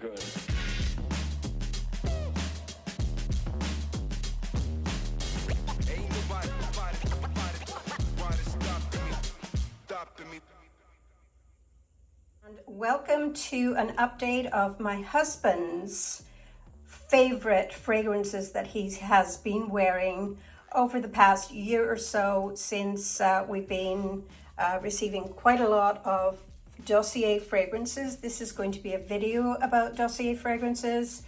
good. Ain't nobody stopping me. And welcome to an update of my husband's favorite fragrances that he has been wearing over the past year or so, since we've been receiving quite a lot of Dossier fragrances. This is going to be a video about Dossier fragrances.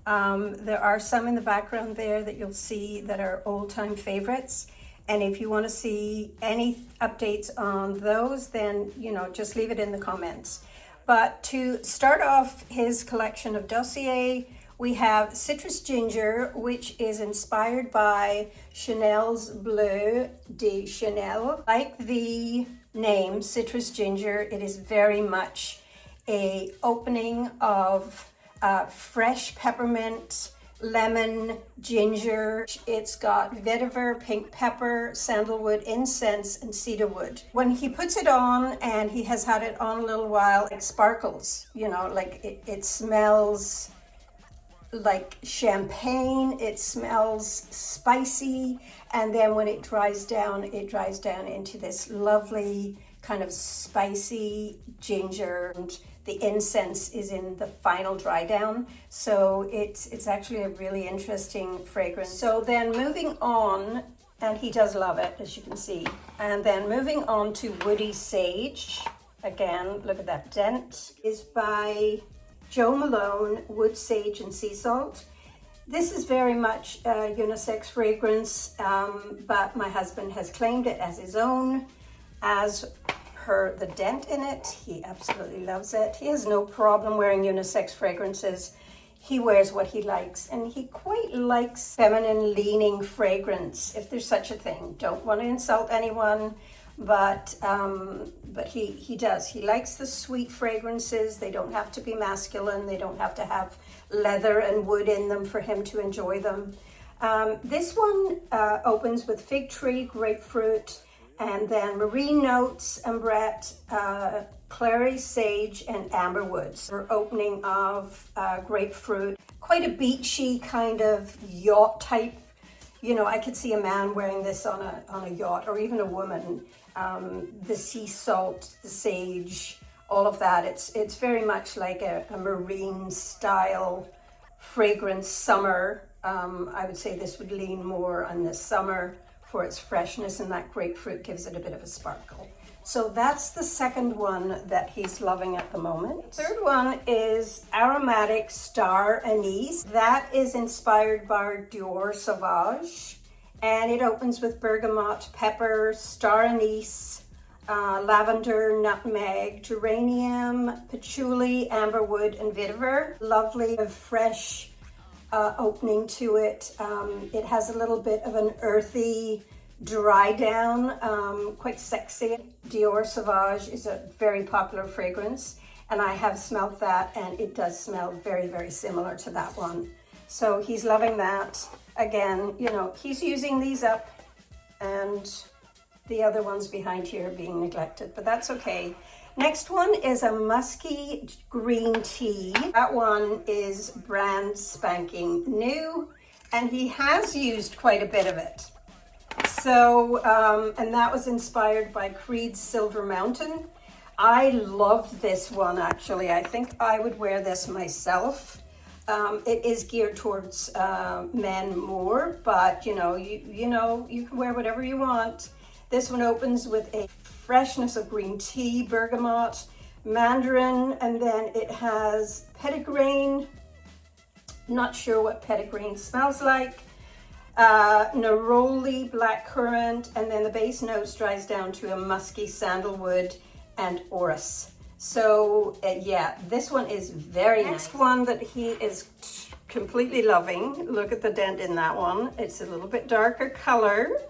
There are some in the background there that you'll see that are old-time favorites. And if you want to see any updates on those, then, you know, just leave it in the comments. But to start off his collection of Dossier, we have Citrus Ginger, which is inspired by Chanel's Bleu de Chanel. Like the name Citrus Ginger, it is very much a opening of fresh peppermint, lemon, ginger. It's got vetiver, pink pepper, sandalwood, incense, and cedarwood. When he puts it on, and he has had it on a little while, it sparkles, you know, like it smells like champagne, it smells spicy, and then when it dries down into this lovely kind of spicy ginger, and the incense is in the final dry down, so it's actually a really interesting fragrance. So then moving on, and he does love it, as you can see, and then moving on to Woody Sage. Again, look at that dent, is by Jo Malone, Wood Sage and Sea Salt. This is very much a unisex fragrance, but my husband has claimed it as his own. As per the dent in it, he absolutely loves it. He has no problem wearing unisex fragrances. He wears what he likes, and he quite likes feminine leaning fragrance, if there's such a thing. Don't want to insult anyone, but he does. He likes the sweet fragrances. They don't have to be masculine. They don't have to have leather and wood in them for him to enjoy them. This one opens with fig tree, grapefruit, and then marine notes, ambrette, clary sage, and amberwoods. For opening of grapefruit, quite a beachy kind of yacht type. You know, I could see a man wearing this on a yacht, or even a woman. The sea salt, the sage, all of that. It's very much like a marine style fragrance. Summer, I would say this would lean more on the summer for its freshness, and that grapefruit gives it a bit of a sparkle. So that's the second one that he's loving at the moment. The third one is Aromatic Star Anise. That is inspired by Dior Sauvage, and it opens with bergamot, pepper, star anise, lavender, nutmeg, geranium, patchouli, amberwood, and vetiver. Lovely, fresh opening to it. It has a little bit of an earthy dry down, quite sexy. Dior Sauvage is a very popular fragrance, and I have smelled that, and it does smell very, very similar to that one. So he's loving that. Again, you know, he's using these up, and the other ones behind here are being neglected, but that's okay. Next one is a musky green tea. That one is brand spanking new, and he has used quite a bit of it. So, and that was inspired by Creed's Silver Mountain. I loved this one, actually. I think I would wear this myself. It is geared towards men more, but you know, you can wear whatever you want. This one opens with a freshness of green tea, bergamot, mandarin, and then it has petitgrain. Not sure what petitgrain smells like. Neroli, blackcurrant, and then the base notes dries down to a musky sandalwood and orris. So yeah, this one is very nice. Next one that he is completely loving, look at the dent in that one. It's a little bit darker color,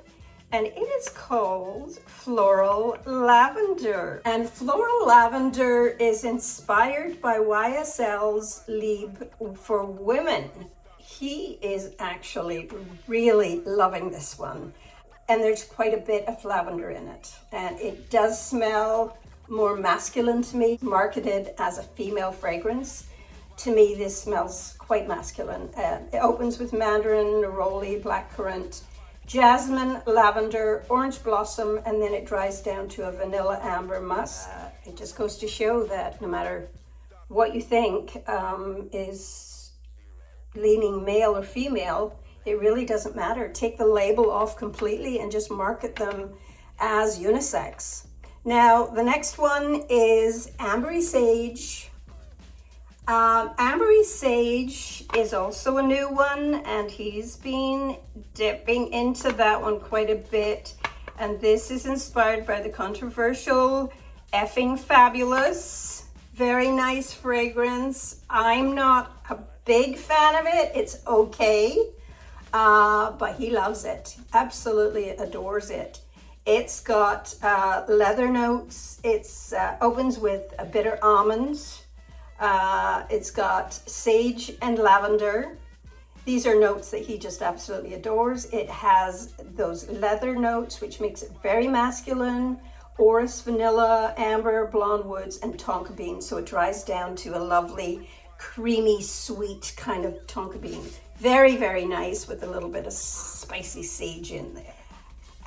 and it is called Floral Lavender. And Floral Lavender is inspired by YSL's Liebe for Women. He is actually really loving this one, and there's quite a bit of lavender in it, and it does smell more masculine to me, marketed as a female fragrance. to me, this smells quite masculine. It opens with mandarin, neroli, blackcurrant, jasmine, lavender, orange blossom, and then it dries down to a vanilla amber musk. It just goes to show that no matter what you think is leaning male or female, it really doesn't matter. Take the label off completely and just market them as unisex. Now, the next one is Ambery Sage. Ambery Sage is also a new one, and he's been dipping into that one quite a bit. And this is inspired by the controversial Effing Fabulous. Very nice fragrance. I'm not a big fan of it. It's okay, but he loves it. Absolutely adores it. It's got leather notes. It's opens with a bitter almonds. It's got sage and lavender. These are notes that he just absolutely adores. It has those leather notes, which makes it very masculine. Orris, vanilla, amber, blonde woods, and tonka bean. So it dries down to a lovely, creamy, sweet kind of tonka bean. Very, very nice with a little bit of spicy sage in there.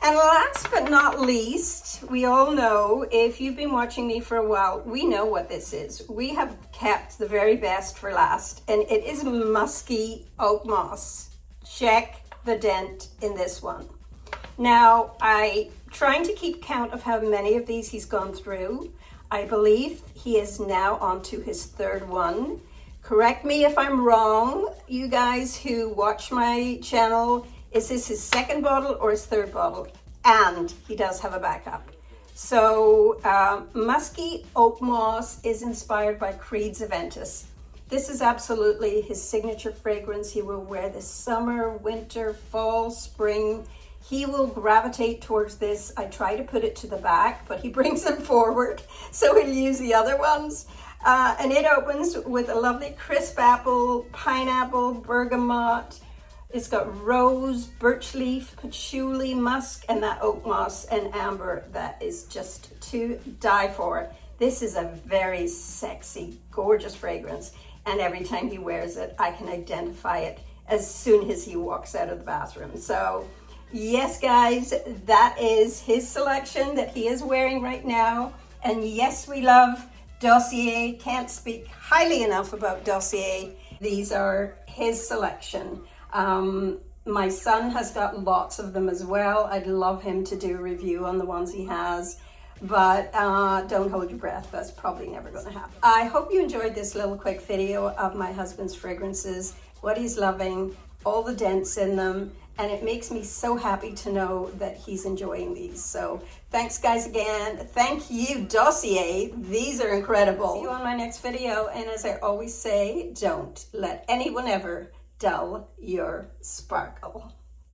And last but not least, we all know, if you've been watching me for a while, we know what this is. We have kept the very best for last, and it is musky oak moss. Check the dent in this one. Now, I'm trying to keep count of how many of these he's gone through. I believe he is now on to his third one. Correct me if I'm wrong, you guys who watch my channel. Is this his second bottle or his third bottle? And he does have a backup. So musky oak moss is inspired by Creed's Aventus. This is absolutely his signature fragrance. He will wear this summer, winter, fall, spring. He will gravitate towards this. I try to put it to the back, but he brings them forward, so he'll use the other ones. And it opens with a lovely crisp apple, pineapple, bergamot. It's got rose, birch leaf, patchouli, musk, and that oak moss and amber that is just to die for. This is a very sexy, gorgeous fragrance. And every time he wears it, I can identify it as soon as he walks out of the bathroom. So yes, guys, that is his selection that he is wearing right now. And yes, we love Dossier. Can't speak highly enough about Dossier. These are his selection. My son has got lots of them as well. I'd love him to do a review on the ones he has, but don't hold your breath. That's probably never going to happen. I hope you enjoyed this little quick video of my husband's fragrances, what he's loving, all the dents in them, and it makes me so happy to know that he's enjoying these. So thanks, guys, again. Thank you, Dossier. These are incredible. See you on my next video, and as I always say, don't let anyone ever dull your sparkle.